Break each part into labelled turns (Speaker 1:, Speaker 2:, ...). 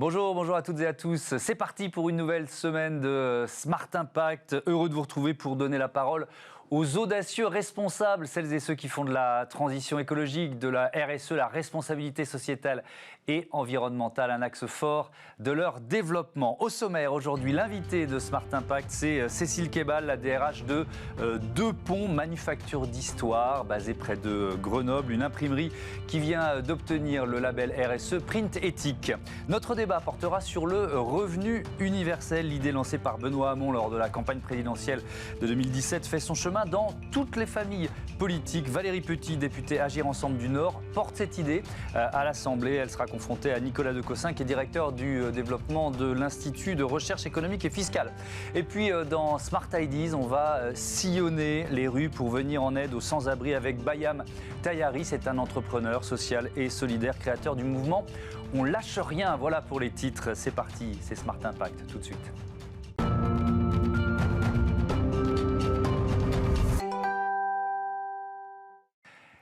Speaker 1: Bonjour, bonjour à toutes et à tous. C'est parti pour une nouvelle semaine de Smart Impact. Heureux de vous retrouver pour donner la parole aux audacieux responsables, celles et ceux qui font de la transition écologique, de la RSE, la responsabilité sociétale et environnementale, un axe fort de leur développement. Au sommaire aujourd'hui, l'invité de Smart Impact, c'est Cécile Kébal, la DRH de Deux Ponts, manufacture d'histoire, basée près de Grenoble, une imprimerie qui vient d'obtenir le label RSE Print Éthique. Notre débat portera sur le revenu universel. L'idée lancée par Benoît Hamon lors de la campagne présidentielle de 2017 fait son chemin dans toutes les familles politiques. Valérie Petit, députée Agir Ensemble du Nord, porte cette idée à l'Assemblée. Elle sera confrontée à Nicolas Decossin, qui est directeur du développement de l'Institut de recherche économique et fiscale. Et puis dans Smart Ideas, on va sillonner les rues pour venir en aide aux sans-abri avec Bayam Tayari. C'est un entrepreneur social et solidaire, créateur du mouvement On lâche rien. Voilà pour les titres. C'est parti, c'est Smart Impact tout de suite.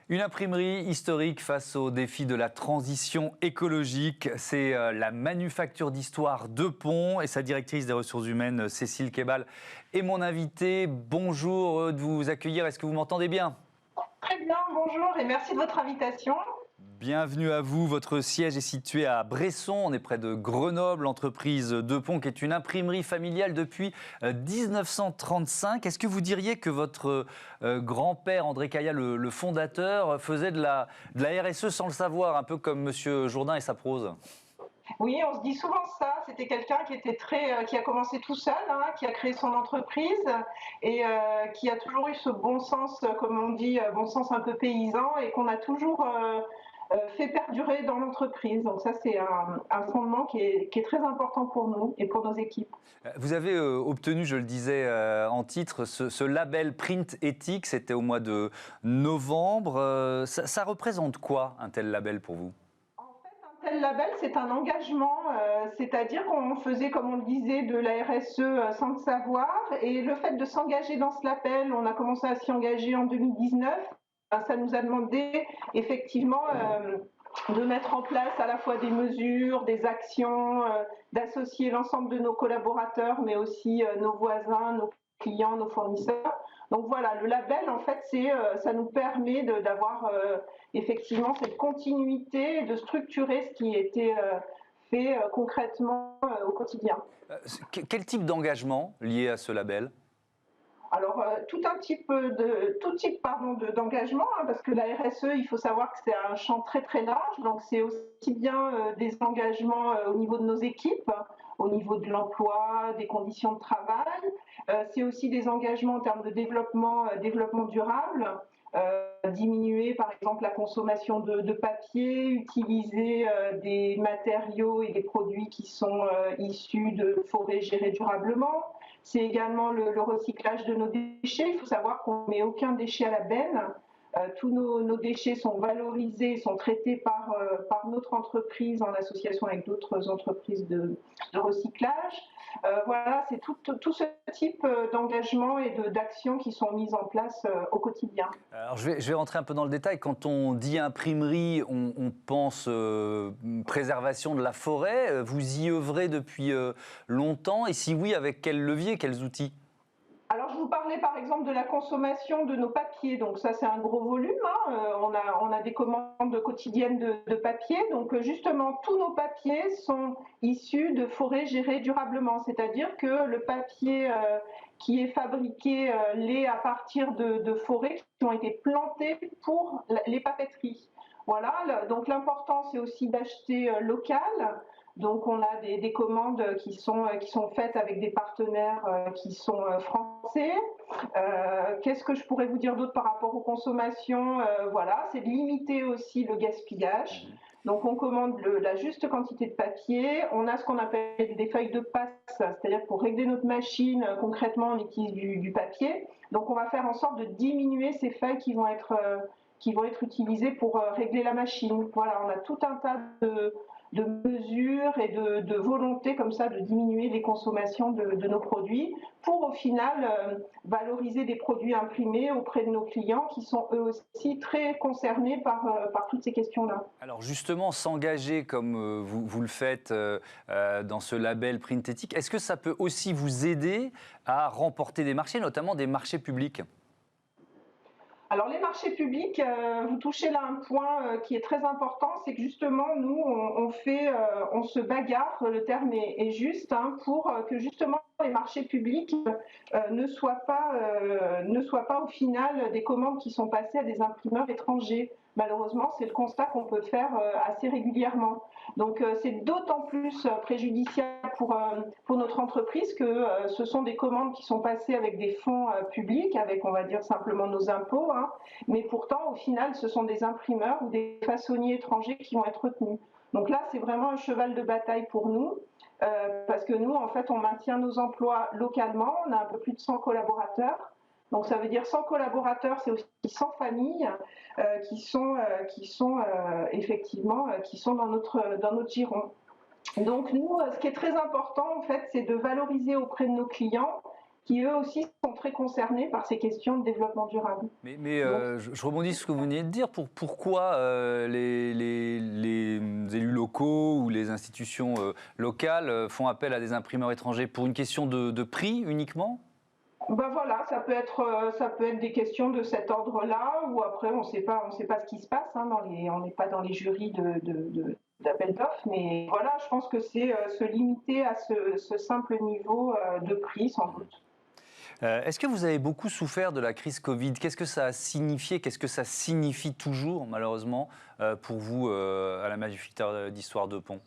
Speaker 1: Une imprimerie historique face au défi de la transition écologique. C'est la manufacture d'histoire Deux Ponts et sa directrice des ressources humaines, Cécile Kébal, est mon invitée. Bonjour, heureux de vous accueillir. Est-ce que vous m'entendez bien ?
Speaker 2: Très bien, bonjour et merci de votre invitation.
Speaker 1: Bienvenue à vous. Votre siège est situé à Bresson, on est près de Grenoble. L'entreprise Deux Ponts, qui est une imprimerie familiale depuis 1935. Est-ce que vous diriez que votre grand-père, André Caillat, le fondateur, faisait de la RSE sans le savoir, un peu comme Monsieur Jourdain et sa prose ?
Speaker 2: Oui, on se dit souvent ça. C'était quelqu'un qui était qui a commencé tout seul, qui a créé son entreprise et qui a toujours eu ce bon sens, comme on dit, bon sens un peu paysan et qu'on a toujours fait perdurer dans l'entreprise. Donc ça, c'est un fondement qui est très important pour nous et pour nos équipes.
Speaker 1: Vous avez obtenu, je le disais en titre, ce label Print Éthique. C'était au mois de novembre. Ça représente quoi, un tel label pour vous ?
Speaker 2: Un tel label, c'est un engagement, c'est-à-dire qu'on faisait, comme on le disait, de la RSE sans le savoir. Et le fait de s'engager dans ce label, on a commencé à s'y engager en 2019. Ça nous a demandé effectivement de mettre en place à la fois des mesures, des actions, d'associer l'ensemble de nos collaborateurs, mais aussi nos voisins, nos clients, nos fournisseurs. Donc voilà, le label, en fait, ça nous permet d'avoir effectivement cette continuité, de structurer ce qui était fait concrètement au quotidien.
Speaker 1: Quel type d'engagement lié à ce label ?
Speaker 2: Alors, tout type d'engagement, parce que la RSE, il faut savoir que c'est un champ très très large, donc c'est aussi bien des engagements au niveau de nos équipes, au niveau de l'emploi, des conditions de travail, c'est aussi des engagements en termes de développement durable, diminuer par exemple la consommation de papier, utiliser des matériaux et des produits qui sont issus de forêts gérées durablement. C'est également le recyclage de nos déchets. Il faut savoir qu'on ne met aucun déchet à la benne. Tous nos déchets sont valorisés, sont traités par notre entreprise en association avec d'autres entreprises de recyclage. Voilà, c'est tout ce type d'engagement et d'actions qui sont mises en place au quotidien.
Speaker 1: Alors je vais rentrer un peu dans le détail. Quand on dit imprimerie, on pense préservation de la forêt. Vous y œuvrez depuis longtemps, et si oui, avec quels leviers, quels outils ?
Speaker 2: Alors, je vous parlais par exemple de la consommation de nos papiers. Donc ça, c'est un gros volume. On a des commandes quotidiennes de papier. Donc justement, tous nos papiers sont issus de forêts gérées durablement. C'est-à-dire que le papier qui est fabriqué l'est à partir de forêts qui ont été plantées pour les papeteries. Voilà. Donc l'important, c'est aussi d'acheter local. Donc on a des commandes qui sont faites avec des partenaires qui sont français. Qu'est-ce que je pourrais vous dire d'autre par rapport aux consommations ? Voilà, c'est de limiter aussi le gaspillage. Donc on commande la juste quantité de papier. On a ce qu'on appelle des feuilles de passe, c'est-à-dire pour régler notre machine, concrètement on utilise du papier. Donc on va faire en sorte de diminuer ces feuilles qui vont être utilisées pour régler la machine. Voilà, on a tout un tas de mesures et de volonté comme ça de diminuer les consommations de nos produits pour au final valoriser des produits imprimés auprès de nos clients qui sont eux aussi très concernés par toutes ces questions-là.
Speaker 1: Alors justement, s'engager comme vous le faites dans ce label Printetic, est-ce que ça peut aussi vous aider à remporter des marchés, notamment des marchés publics ?
Speaker 2: Alors les marchés publics, vous touchez là un point qui est très important, c'est que justement nous on se bagarre, le terme est juste, hein, pour que justement les marchés publics ne soient pas au final des commandes qui sont passées à des imprimeurs étrangers. Malheureusement, c'est le constat qu'on peut faire assez régulièrement. Donc c'est d'autant plus préjudiciable pour notre entreprise que ce sont des commandes qui sont passées avec des fonds publics, avec on va dire simplement nos impôts, hein, mais pourtant au final ce sont des imprimeurs ou des façonniers étrangers qui vont être retenus. Donc là c'est vraiment un cheval de bataille pour nous. Parce que nous, en fait, on maintient nos emplois localement, on a un peu plus de 100 collaborateurs. Donc ça veut dire 100 collaborateurs, c'est aussi 100 familles qui sont effectivement qui sont dans notre giron. Donc nous, ce qui est très important, en fait, c'est de valoriser auprès de nos clients qui eux aussi sont très concernés par ces questions de développement durable.
Speaker 1: Mais je rebondis sur ce que vous venez de dire. Pourquoi les élus locaux ou les institutions locales font appel à des imprimeurs étrangers? Pour une question de prix uniquement?
Speaker 2: Ben voilà, ça peut être des questions de cet ordre-là, ou après on sait pas ce qui se passe, hein, on n'est pas dans les jurys d'appel d'offres, mais voilà, je pense que c'est se limiter à ce simple niveau de prix sans doute.
Speaker 1: Est-ce que vous avez beaucoup souffert de la crise Covid? Qu'est-ce que ça a signifié? Qu'est-ce que ça signifie toujours, malheureusement, pour vous, à la Manufacture d'Histoire de Pont?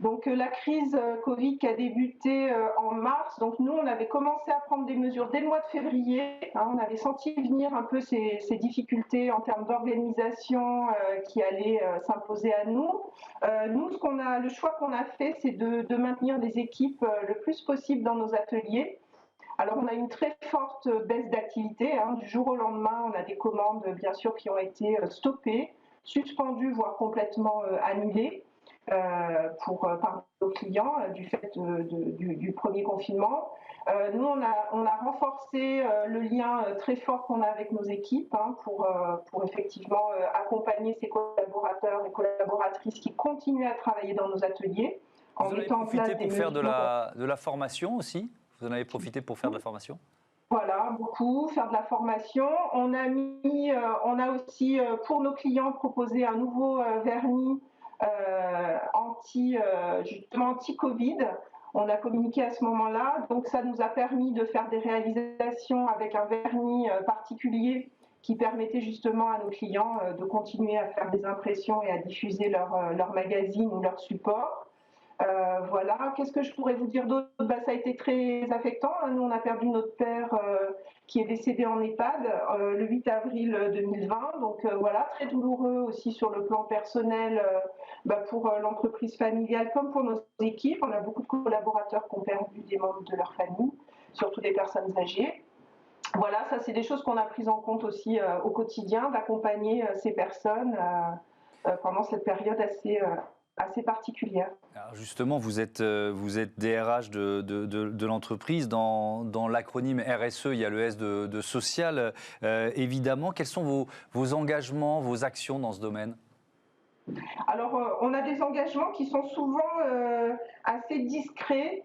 Speaker 2: Donc la crise Covid qui a débuté en mars, donc nous on avait commencé à prendre des mesures dès le mois de février, hein, on avait senti venir un peu ces difficultés en termes d'organisation qui allaient s'imposer à nous. Nous, le choix qu'on a fait, c'est de maintenir les équipes le plus possible dans nos ateliers. Alors on a une très forte baisse d'activité, hein, du jour au lendemain, on a des commandes bien sûr qui ont été stoppées, suspendues, voire complètement annulées. Par nos clients du fait du premier confinement. Nous, on a renforcé le lien très fort qu'on a avec nos équipes hein, pour effectivement accompagner ces collaborateurs et collaboratrices qui continuent à travailler dans nos ateliers.
Speaker 1: Vous en avez profité pour faire de la formation aussi? Vous en avez profité pour faire de la formation?
Speaker 2: Voilà, beaucoup, faire de la formation. On a aussi pour nos clients proposé un nouveau vernis justement anti-Covid. On a communiqué à ce moment-là, donc ça nous a permis de faire des réalisations avec un vernis particulier qui permettait justement à nos clients de continuer à faire des impressions et à diffuser leur magazine ou leur support. Voilà, qu'est-ce que je pourrais vous dire d'autre? Ça a été très affectant. Nous, on a perdu notre père qui est décédé en EHPAD le 8 avril 2020. Donc voilà, très douloureux aussi sur le plan personnel pour l'entreprise familiale comme pour nos équipes. On a beaucoup de collaborateurs qui ont perdu des membres de leur famille, surtout des personnes âgées. Voilà, ça c'est des choses qu'on a prises en compte aussi au quotidien, d'accompagner ces personnes pendant cette période assez particulière.
Speaker 1: Alors justement, vous êtes DRH de l'entreprise. Dans l'acronyme RSE, il y a le S de social. Évidemment, quels sont vos engagements, vos actions dans ce domaine?
Speaker 2: Alors, on a des engagements qui sont souvent assez discrets.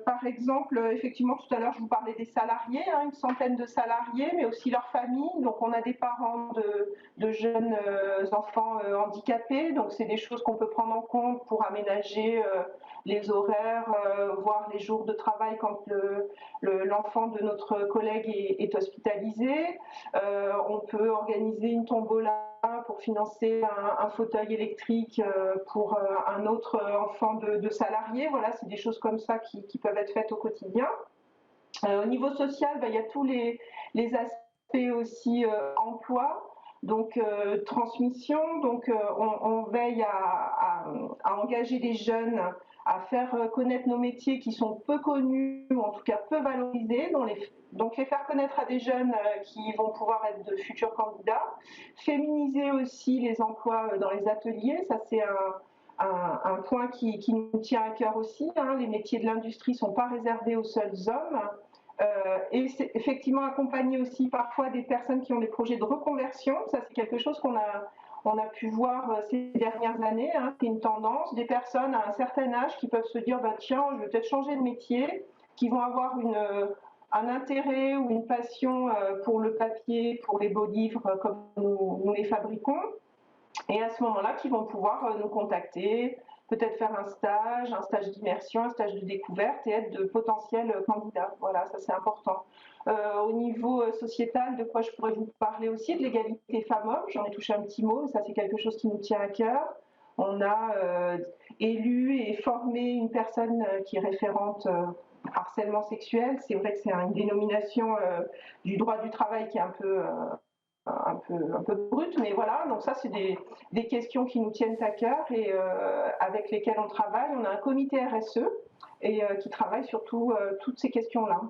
Speaker 2: Par exemple, effectivement, tout à l'heure, je vous parlais des salariés, hein, une centaine de salariés, mais aussi leurs familles. Donc, on a des parents de jeunes enfants handicapés. Donc, c'est des choses qu'on peut prendre en compte pour aménager les horaires, voire les jours de travail quand l'enfant de notre collègue est hospitalisé. On peut organiser une tombola pour financer un fauteuil électrique pour un autre enfant de salarié. Voilà, c'est des choses comme ça qui peuvent être faites au quotidien. Au niveau social, il y a tous les aspects aussi emploi, donc transmission. Donc on veille à engager des jeunes, à faire connaître nos métiers qui sont peu connus, ou en tout cas peu valorisés, donc les faire connaître à des jeunes qui vont pouvoir être de futurs candidats. Féminiser aussi les emplois dans les ateliers, ça c'est un point qui nous tient à cœur aussi. Les métiers de l'industrie ne sont pas réservés aux seuls hommes. Et c'est effectivement accompagner aussi parfois des personnes qui ont des projets de reconversion. Ça, c'est quelque chose qu'on a pu voir ces dernières années. C'est une tendance. Des personnes à un certain âge qui peuvent se dire tiens, je vais peut-être changer de métier, qui vont avoir un intérêt ou une passion pour le papier, pour les beaux livres comme nous les fabriquons. Et à ce moment-là, qui vont pouvoir nous contacter, peut-être faire un stage d'immersion, un stage de découverte et être de potentiels candidats. Voilà, ça c'est important. Au niveau sociétal, de quoi je pourrais vous parler aussi, de l'égalité femmes-hommes, j'en ai touché un petit mot, mais ça c'est quelque chose qui nous tient à cœur. On a élu et formé une personne qui est référente harcèlement sexuel. C'est vrai que c'est une dénomination du droit du travail qui est un peu brute, mais voilà, donc ça c'est des questions qui nous tiennent à cœur et avec lesquelles on travaille. On a un comité RSE et qui travaille sur toutes ces questions-là.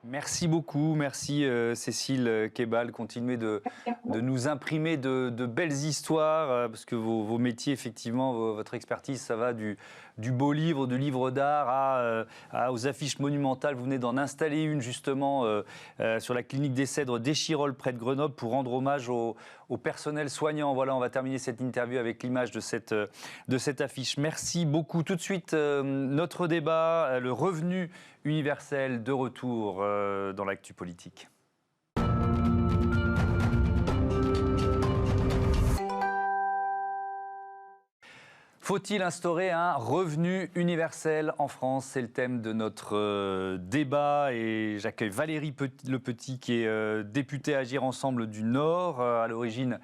Speaker 1: Merci beaucoup, merci Cécile Kebal. Continuez de nous imprimer de belles histoires, parce que vos métiers, effectivement, votre expertise, ça va du beau livre, du livre d'art aux affiches monumentales. Vous venez d'en installer une justement sur la clinique des Cèdres d'Échirolles près de Grenoble pour rendre hommage au personnel soignant. Voilà, on va terminer cette interview avec l'image de cette affiche. Merci beaucoup. Tout de suite, notre débat, le revenu universel de retour dans l'actu politique. Faut-il instaurer un revenu universel en France? C'est le thème de notre débat et j'accueille Valérie Lepetit qui est députée Agir Ensemble du Nord, à l'origine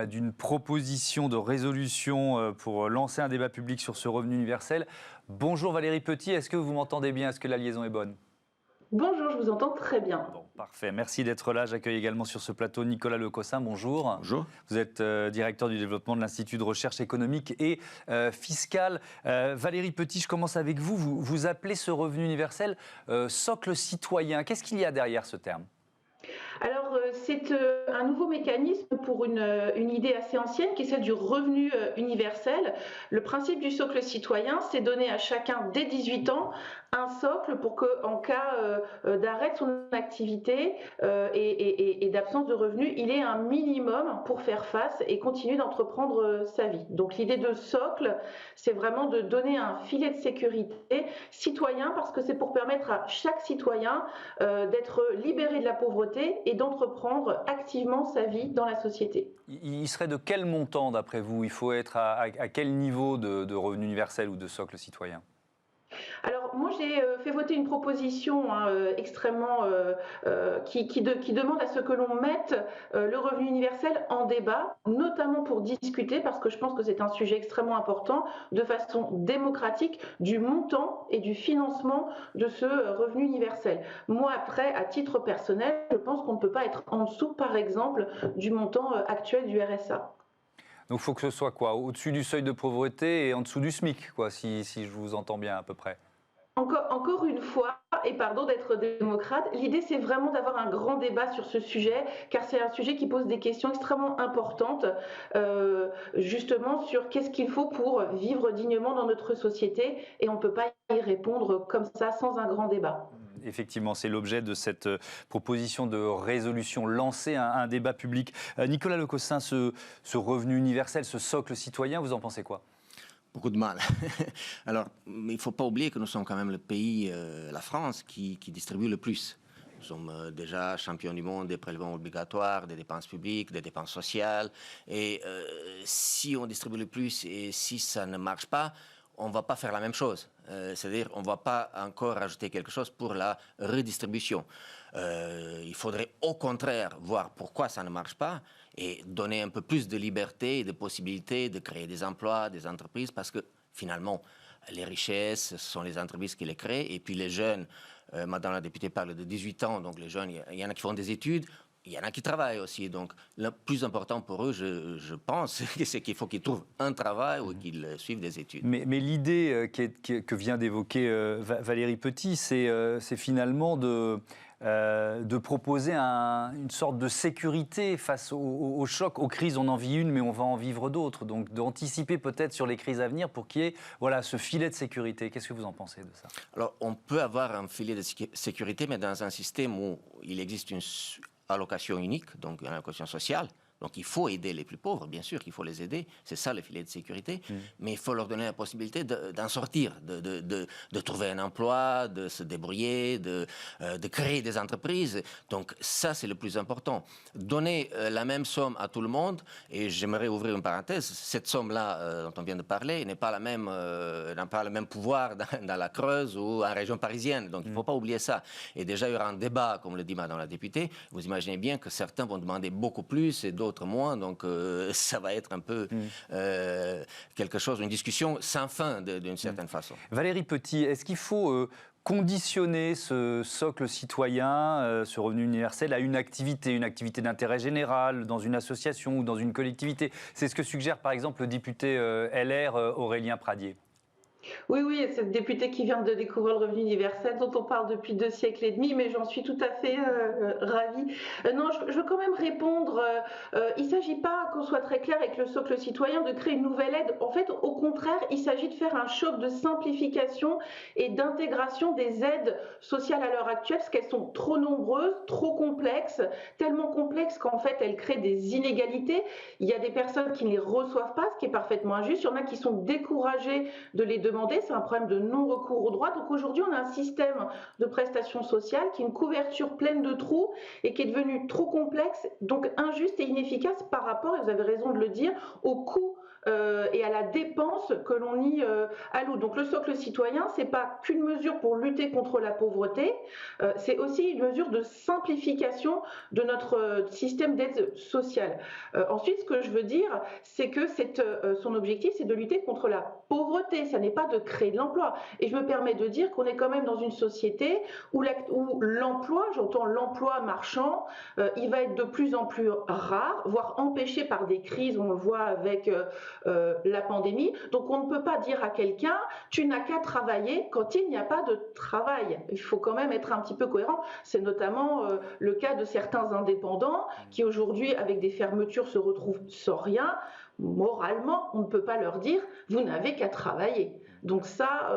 Speaker 1: d'une proposition de résolution pour lancer un débat public sur ce revenu universel. Bonjour Valérie Petit, est-ce que vous m'entendez bien? Est-ce que la liaison est bonne?
Speaker 3: Bonjour, je vous entends très bien.
Speaker 1: Bon, parfait, merci d'être là. J'accueille également sur ce plateau Nicolas Lecossin. Bonjour.
Speaker 4: Bonjour.
Speaker 1: Vous êtes directeur du développement de l'Institut de recherche économique et fiscale. Valérie Petit, je commence avec vous. Vous appelez ce revenu universel socle citoyen. Qu'est-ce qu'il y a derrière ce terme?
Speaker 3: Alors, c'est un nouveau mécanisme pour une idée assez ancienne qui est celle du revenu universel. Le principe du socle citoyen, c'est donner à chacun dès 18 ans un socle pour qu'en cas d'arrêt de son activité et d'absence de revenus, il ait un minimum pour faire face et continuer d'entreprendre sa vie. Donc l'idée de socle, c'est vraiment de donner un filet de sécurité citoyen parce que c'est pour permettre à chaque citoyen d'être libéré de la pauvreté et d'entreprendre activement sa vie dans la société.
Speaker 1: Il serait de quel montant d'après vous? Il faut être à quel niveau de revenu universel ou de socle citoyen?
Speaker 3: Alors moi j'ai fait voter une proposition extrêmement qui demande à ce que l'on mette le revenu universel en débat, notamment pour discuter, parce que je pense que c'est un sujet extrêmement important, de façon démocratique, du montant et du financement de ce revenu universel. Moi après, à titre personnel, je pense qu'on ne peut pas être en dessous, par exemple, du montant actuel du RSA.
Speaker 1: Donc il faut que ce soit quoi? Au-dessus du seuil de pauvreté et en dessous du SMIC, quoi, si je vous entends bien à peu près.
Speaker 3: Encore une fois, et pardon d'être démocrate, l'idée c'est vraiment d'avoir un grand débat sur ce sujet, car c'est un sujet qui pose des questions extrêmement importantes, justement sur qu'est-ce qu'il faut pour vivre dignement dans notre société, et on ne peut pas y répondre comme ça sans un grand débat.
Speaker 1: Effectivement, c'est l'objet de cette proposition de résolution, lancer un débat public. Nicolas Lecossin, ce revenu universel, ce socle citoyen, vous en pensez quoi?
Speaker 4: Beaucoup de mal. Alors, il ne faut pas oublier que nous sommes quand même le pays, la France, qui distribue le plus. Nous sommes déjà champions du monde des prélèvements obligatoires, des dépenses publiques, des dépenses sociales. Et si on distribue le plus et si ça ne marche pas, on ne va pas faire la même chose. C'est-à-dire on ne va pas encore rajouter quelque chose pour la redistribution. Il faudrait au contraire voir pourquoi ça ne marche pas et donner un peu plus de liberté et de possibilités de créer des emplois, des entreprises, parce que finalement, les richesses, ce sont les entreprises qui les créent. Et puis les jeunes, Madame la députée parle de 18 ans, donc les jeunes, il y en a qui font des études. Il y en a qui travaillent aussi. Donc, le plus important pour eux, je pense, c'est qu'il faut qu'ils trouvent un travail ou qu'ils suivent des études.
Speaker 1: Mais l'idée que vient d'évoquer Valérie Petit, c'est finalement de proposer une sorte de sécurité face aux chocs, aux crises. On en vit une, mais on va en vivre d'autres. Donc d'anticiper peut-être sur les crises à venir pour qu'il y ait ce filet de sécurité. Qu'est-ce que vous en pensez de ça?
Speaker 4: Alors, on peut avoir un filet de sécurité, mais dans un système où il existe une allocation unique, donc une allocation sociale. Donc il faut aider les plus pauvres, bien sûr qu'il faut les aider, c'est ça le filet de sécurité, mais il faut leur donner la possibilité d'en sortir, de trouver un emploi, de se débrouiller, de créer des entreprises. Donc ça c'est le plus important. Donner la même somme à tout le monde, et j'aimerais ouvrir une parenthèse, cette somme-là dont on vient de parler n'a pas le même pouvoir dans la Creuse ou en région parisienne, donc il ne faut pas oublier ça. Et déjà il y aura un débat, comme le dit Madame la députée, vous imaginez bien que certains vont demander beaucoup plus et d'autres moins, donc ça va être un peu quelque chose, une discussion sans fin d'une certaine façon.
Speaker 1: Valérie Petit, est-ce qu'il faut conditionner ce socle citoyen, ce revenu universel, à une activité d'intérêt général, dans une association ou dans une collectivité? C'est ce que suggère par exemple le député LR Aurélien Pradier.
Speaker 3: Oui, cette députée qui vient de découvrir le revenu universel dont on parle depuis 2 siècles et demi, mais j'en suis tout à fait ravie. Non, je veux quand même répondre. Il ne s'agit pas, qu'on soit très clair avec le socle citoyen, de créer une nouvelle aide. En fait, au contraire, il s'agit de faire un choc de simplification et d'intégration des aides sociales à l'heure actuelle, parce qu'elles sont trop nombreuses, trop complexes, tellement complexes qu'en fait, elles créent des inégalités. Il y a des personnes qui ne les reçoivent pas, ce qui est parfaitement injuste. Il y en a qui sont découragées de les demander. C'est un problème de non-recours aux droits. Donc aujourd'hui, on a un système de prestations sociales qui est une couverture pleine de trous et qui est devenu trop complexe, donc injuste et inefficace par rapport, et vous avez raison de le dire, au coût et à la dépense que l'on y alloue. Donc le socle citoyen, c'est pas qu'une mesure pour lutter contre la pauvreté, c'est aussi une mesure de simplification de notre système d'aide sociale. Ensuite, ce que je veux dire, c'est que son objectif, c'est de lutter contre la pauvreté, ça n'est pas de créer de l'emploi. Et je me permets de dire qu'on est quand même dans une société où l'emploi, j'entends l'emploi marchand, il va être de plus en plus rare, voire empêché par des crises, on le voit avec la pandémie. Donc on ne peut pas dire à quelqu'un tu n'as qu'à travailler quand il n'y a pas de travail. Il faut quand même être un petit peu cohérent. C'est notamment le cas de certains indépendants qui aujourd'hui avec des fermetures se retrouvent sans rien. Moralement, on ne peut pas leur dire vous n'avez qu'à travailler. Donc ça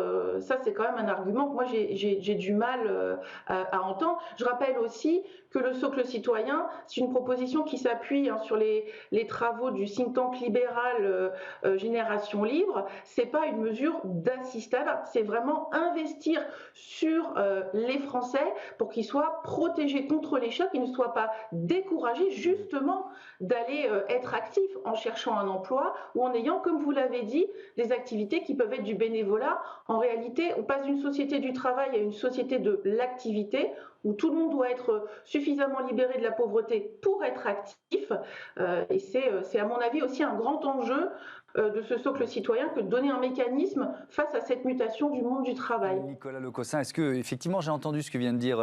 Speaker 3: c'est quand même un argument que moi j'ai du mal à entendre. Je rappelle aussi que le socle citoyen, c'est une proposition qui s'appuie sur les travaux du think tank libéral Génération Libre. C'est pas une mesure d'assistanat, c'est vraiment investir sur les Français pour qu'ils soient protégés contre les chocs, qu'ils ne soient pas découragés justement d'aller être actifs en cherchant un emploi ou en ayant, comme vous l'avez dit, des activités qui peuvent être du bénévolat. En réalité, on passe d'une société du travail à une société de l'activité où tout le monde doit être suffisamment libéré de la pauvreté pour être actif. Et c'est à mon avis aussi un grand enjeu de ce socle citoyen que de donner un mécanisme face à cette mutation du monde du travail.
Speaker 1: Nicolas Lecossin, est-ce que, effectivement, j'ai entendu ce que vient de dire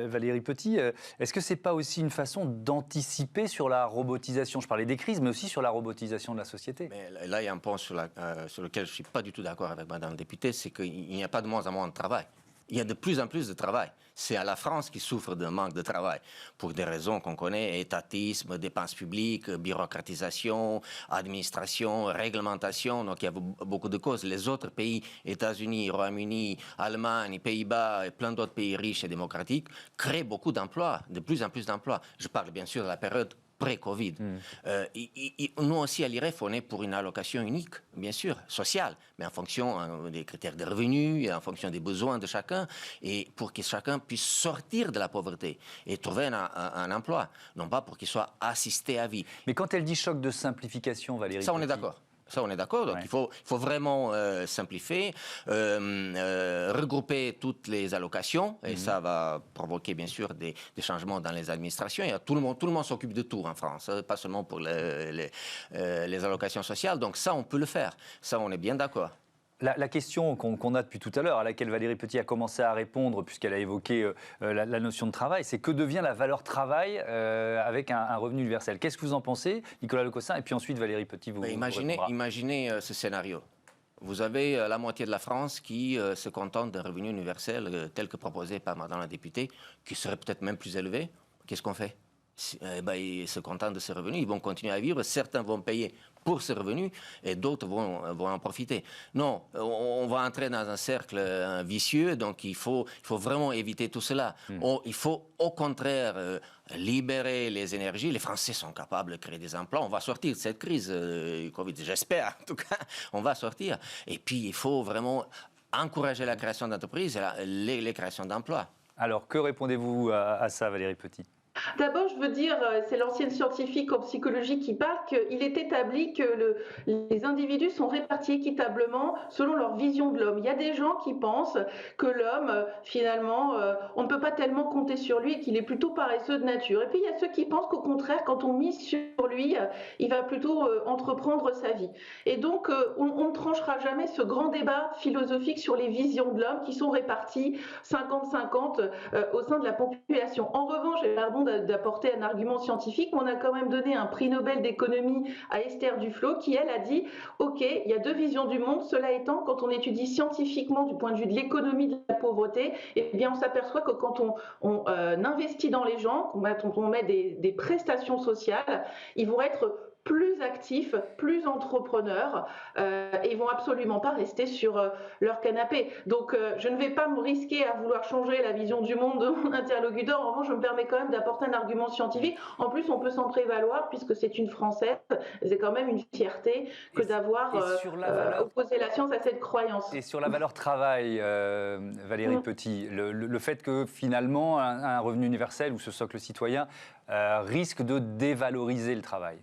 Speaker 1: Valérie Petit, est-ce que ce n'est pas aussi une façon d'anticiper sur la robotisation? Je parlais des crises, mais aussi sur la robotisation de la société.
Speaker 4: Mais là, il y a un point sur lequel je ne suis pas du tout d'accord avec Madame la députée, c'est qu'il n'y a pas de moins en moins de travail. Il y a de plus en plus de travail. C'est à la France qui souffre d'un manque de travail, pour des raisons qu'on connaît, étatisme, dépenses publiques, bureaucratisation, administration, réglementation, donc il y a beaucoup de causes. Les autres pays, États-Unis, Royaume-Uni, Allemagne, Pays-Bas et plein d'autres pays riches et démocratiques, créent beaucoup d'emplois, de plus en plus d'emplois. Je parle bien sûr de la période pré-Covid. Nous aussi, à l'IREF, on est pour une allocation unique, bien sûr, sociale, mais en fonction des critères de revenus, et en fonction des besoins de chacun, et pour que chacun puisse sortir de la pauvreté et trouver un emploi, non pas pour qu'il soit assisté à vie.
Speaker 1: Mais quand elle dit choc de simplification, Valérie
Speaker 4: Ça, on est
Speaker 1: Petit,
Speaker 4: d'accord. Ça, on est d'accord. Donc,
Speaker 1: ouais.
Speaker 4: il faut vraiment simplifier, regrouper toutes les allocations, et ça va provoquer, bien sûr, des changements dans les administrations. Et tout le monde s'occupe de tout en France, pas seulement pour les allocations sociales. Donc, ça, on peut le faire. Ça, on est bien d'accord.
Speaker 1: La question qu'on a depuis tout à l'heure, à laquelle Valérie Petit a commencé à répondre, puisqu'elle a évoqué la notion de travail, c'est que devient la valeur travail avec un revenu universel. Qu'est-ce que vous en pensez, Nicolas Lecossin? Et puis ensuite, Valérie Petit, vous
Speaker 4: Imaginez ce scénario. Vous avez la moitié de la France qui se contente d'un revenu universel tel que proposé par Madame la députée, qui serait peut-être même plus élevé. Qu'est-ce qu'on fait? Ils se contentent de ces revenus, ils vont continuer à vivre. Certains vont payer pour ces revenus et d'autres vont en profiter. Non, on va entrer dans un cercle vicieux, donc il faut vraiment éviter tout cela. Il faut au contraire libérer les énergies. Les Français sont capables de créer des emplois. On va sortir de cette crise Covid, j'espère en tout cas, on va sortir. Et puis il faut vraiment encourager la création d'entreprises et les créations d'emplois.
Speaker 1: Alors que répondez-vous à ça, Valérie Petit?
Speaker 3: D'abord, je veux dire, c'est l'ancienne scientifique en psychologie qui parle, qu'il est établi que les individus sont répartis équitablement selon leur vision de l'homme. Il y a des gens qui pensent que l'homme, finalement, on ne peut pas tellement compter sur lui et qu'il est plutôt paresseux de nature. Et puis, il y a ceux qui pensent qu'au contraire, quand on mise sur lui, il va plutôt entreprendre sa vie. Et donc, on ne tranchera jamais ce grand débat philosophique sur les visions de l'homme qui sont réparties 50-50 au sein de la population. En revanche, pardon d'apporter un argument scientifique, mais on a quand même donné un prix Nobel d'économie à Esther Duflo qui, elle, a dit « Ok, il y a deux visions du monde. Cela étant, quand on étudie scientifiquement du point de vue de l'économie de la pauvreté, eh bien, on s'aperçoit que quand on investit dans les gens, quand on met des prestations sociales, ils vont être plus actifs, plus entrepreneurs et ils vont absolument pas rester sur leur canapé. Donc je ne vais pas me risquer à vouloir changer la vision du monde de mon interlocuteur. En revanche, je me permets quand même d'apporter un argument scientifique. En plus, on peut s'en prévaloir puisque c'est une Française. C'est quand même une fierté que d'avoir opposé la science à cette croyance.
Speaker 1: Et sur la valeur travail, Valérie Petit, le fait que finalement un revenu universel ou ce socle citoyen risque de dévaloriser le travail.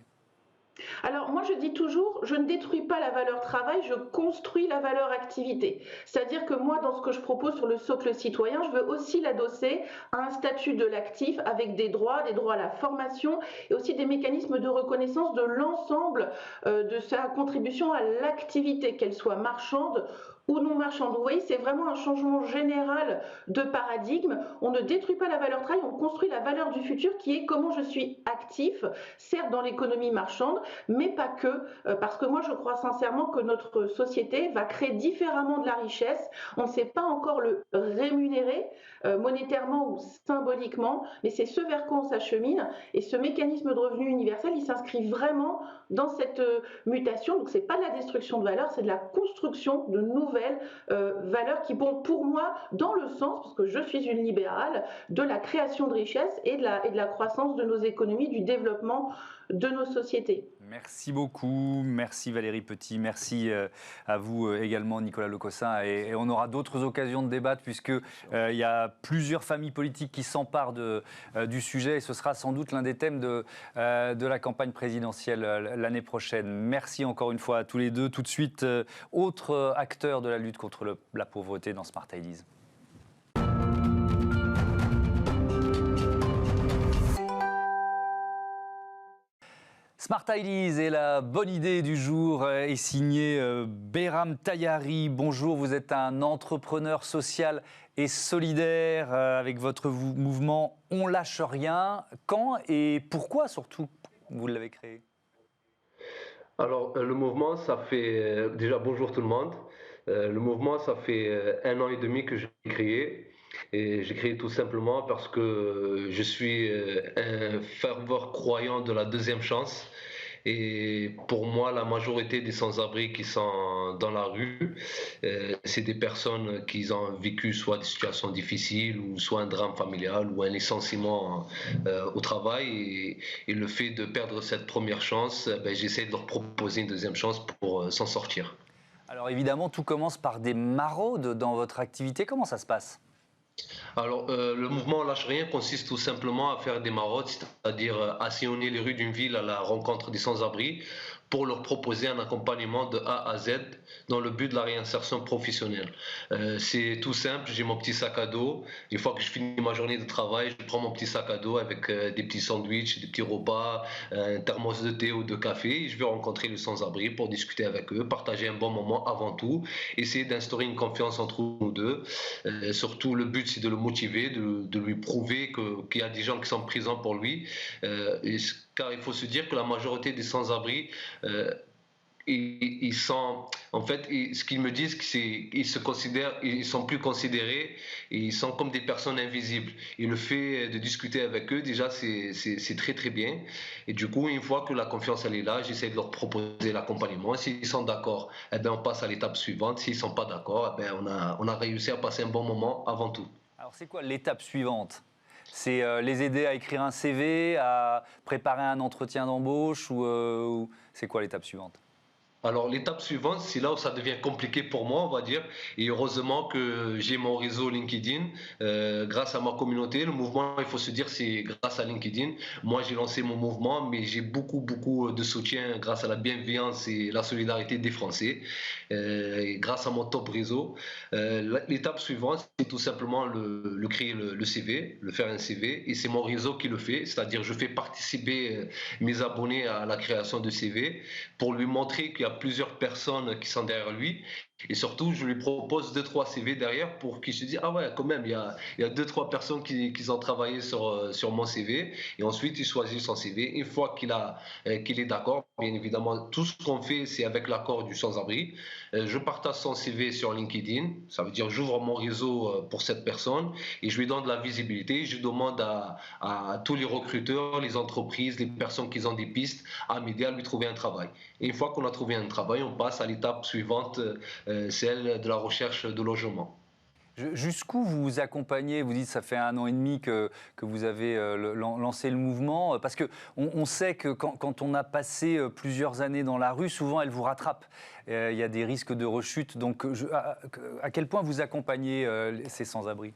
Speaker 3: Alors moi je dis toujours, je ne détruis pas la valeur travail, je construis la valeur activité. C'est-à-dire que moi dans ce que je propose sur le socle citoyen, je veux aussi l'adosser à un statut de l'actif avec des droits à la formation et aussi des mécanismes de reconnaissance de l'ensemble de sa contribution à l'activité, qu'elle soit marchande ou non marchande. Vous voyez, c'est vraiment un changement général de paradigme. On ne détruit pas la valeur travail, on construit la valeur du futur qui est comment je suis actif, certes dans l'économie marchande, mais pas que, parce que moi je crois sincèrement que notre société va créer différemment de la richesse. On ne sait pas encore le rémunérer monétairement ou symboliquement, mais c'est ce vers quoi on s'achemine. Et ce mécanisme de revenu universel, il s'inscrit vraiment dans cette mutation. Donc c'est pas de la destruction de valeur, c'est de la construction de nouvelles valeurs qui vont pour moi dans le sens, parce que je suis une libérale, de la création de richesse et de la croissance de nos économies, du développement de nos sociétés.
Speaker 1: Merci beaucoup, merci Valérie Petit, merci à vous également Nicolas Lecossin et on aura d'autres occasions de débattre puisqu'il y a plusieurs familles politiques qui s'emparent du sujet et ce sera sans doute l'un des thèmes de la campagne présidentielle l'année prochaine. Merci encore une fois à tous les deux. Tout de suite, autre acteur de la lutte contre la pauvreté dans Smart Ideas. Smart Ideas et la bonne idée du jour est signée Behram Tayari. Bonjour, vous êtes un entrepreneur social et solidaire avec votre mouvement On lâche rien. Quand et pourquoi surtout vous l'avez créé?
Speaker 5: Alors le mouvement, ça fait déjà bonjour tout le monde. Le mouvement, ça fait 1 an et demi que j'ai créé. Et j'ai créé tout simplement parce que je suis un fervent croyant de la deuxième chance. Et pour moi, la majorité des sans-abri qui sont dans la rue, c'est des personnes qui ont vécu soit des situations difficiles, ou soit un drame familial, ou un licenciement au travail. Et le fait de perdre cette première chance, j'essaie de leur proposer une deuxième chance pour s'en sortir.
Speaker 1: Alors évidemment, tout commence par des maraudes dans votre activité. Comment ça se passe ?
Speaker 5: Alors, le mouvement Lâche Rien consiste tout simplement à faire des maraudes, c'est-à-dire à sillonner les rues d'une ville à la rencontre des sans-abri pour leur proposer un accompagnement de A à Z dans le but de la réinsertion professionnelle. C'est tout simple, j'ai mon petit sac à dos. Une fois que je finis ma journée de travail, je prends mon petit sac à dos avec des petits sandwichs, des petits repas, un thermos de thé ou de café. Et je vais rencontrer les sans-abri pour discuter avec eux, partager un bon moment avant tout, essayer d'instaurer une confiance entre nous deux. Surtout, le but, c'est de le motiver, de lui prouver qu'il y a des gens qui sont présents pour lui. Car il faut se dire que la majorité des sans-abri ils sont, en fait, ce qu'ils me disent, c'est qu'ils se considèrent, ils sont plus considérés et ils sont comme des personnes invisibles. Et le fait de discuter avec eux, déjà, c'est très très bien. Et du coup, une fois que la confiance elle est là, j'essaie de leur proposer l'accompagnement. S'ils sont d'accord, eh ben, on passe à l'étape suivante. S'ils sont pas d'accord, eh ben, on a réussi à passer un bon moment avant tout.
Speaker 1: Alors, c'est quoi l'étape suivante? C'est les aider à écrire un CV, à préparer un entretien d'embauche ou c'est quoi l'étape suivante?
Speaker 5: Alors l'étape suivante, c'est là où ça devient compliqué pour moi, on va dire. Et heureusement que j'ai mon réseau LinkedIn, grâce à ma communauté. Le mouvement, il faut se dire, c'est grâce à LinkedIn. Moi, j'ai lancé mon mouvement, mais j'ai beaucoup de soutien grâce à la bienveillance et la solidarité des Français, et grâce à mon top réseau. L'étape suivante, c'est tout simplement le créer le CV, le faire un CV. Et c'est mon réseau qui le fait, c'est-à-dire je fais participer mes abonnés à la création de CV pour lui montrer qu'il y a plusieurs personnes qui sont derrière lui. Et surtout, je lui propose 2-3 CV derrière pour qu'il se dise ah ouais, quand même, il y a 2-3 personnes qui ont travaillé sur mon CV. Et ensuite, il choisit son CV. Une fois qu'il est d'accord, bien évidemment, tout ce qu'on fait, c'est avec l'accord du sans-abri. Je partage son CV sur LinkedIn. Ça veut dire j'ouvre mon réseau pour cette personne et je lui donne de la visibilité. Je demande à tous les recruteurs, les entreprises, les personnes qui ont des pistes à m'aider à lui trouver un travail. Et une fois qu'on a trouvé un travail, on passe à l'étape suivante, celle de la recherche de logement.
Speaker 1: Jusqu'où vous vous accompagnez? Vous dites que ça fait 1 an et demi que vous avez lancé le mouvement. Parce qu'on sait que quand on a passé plusieurs années dans la rue, souvent elle vous rattrape. Il y a des risques de rechute. Donc à quel point vous accompagnez ces sans-abri?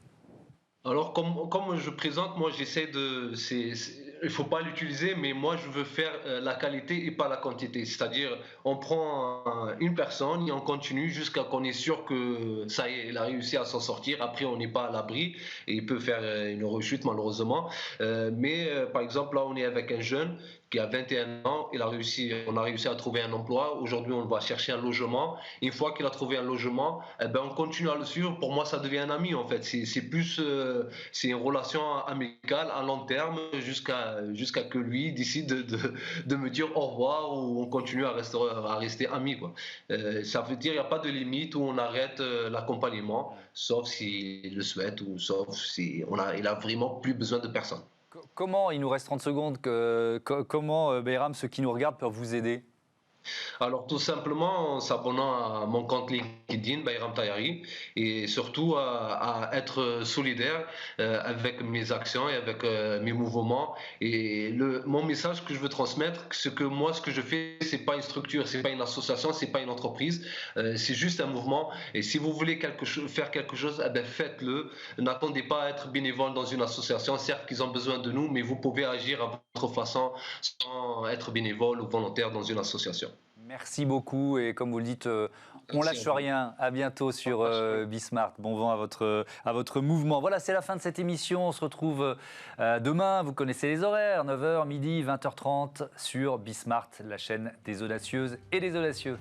Speaker 5: Alors, comme je présente, moi, j'essaie de... il ne faut pas l'utiliser, mais moi, je veux faire la qualité et pas la quantité. C'est-à-dire, on prend une personne et on continue jusqu'à qu'on est sûr que ça y est, il a réussi à s'en sortir. Après, on n'est pas à l'abri et il peut faire une rechute, malheureusement. Mais, par exemple, là, on est avec un jeune qui a 21 ans, on a réussi à trouver un emploi. Aujourd'hui, on va chercher un logement. Une fois qu'il a trouvé un logement, eh ben, on continue à le suivre. Pour moi, ça devient un ami, en fait. C'est plus, c'est une relation amicale à long terme jusqu'à que lui décide de me dire au revoir ou on continue à rester amis, quoi. Ça veut dire qu'il n'y a pas de limite où on arrête l'accompagnement, sauf s'il le souhaite ou sauf si il a vraiment plus besoin de personne.
Speaker 1: Comment, il nous reste 30 secondes, comment, Bayram, ceux qui nous regardent peuvent vous aider?
Speaker 5: Alors tout simplement en s'abonnant à mon compte LinkedIn, Bayram Tayari, et surtout à être solidaire avec mes actions et avec mes mouvements. Et mon message que je veux transmettre, c'est que moi ce que je fais, c'est pas une structure, c'est pas une association, c'est pas une entreprise, c'est juste un mouvement. Et si vous voulez faire quelque chose, eh ben faites-le. N'attendez pas à être bénévole dans une association. Certes qu'ils ont besoin de nous, mais vous pouvez agir à votre façon sans être bénévole ou volontaire dans une association.
Speaker 1: Merci beaucoup et comme vous le dites, on lâche rien. À bientôt sur Bismart. Bon vent à votre mouvement. Voilà, c'est la fin de cette émission. On se retrouve demain. Vous connaissez les horaires, 9h, midi, 20h30 sur Bismart, la chaîne des audacieuses et des audacieux.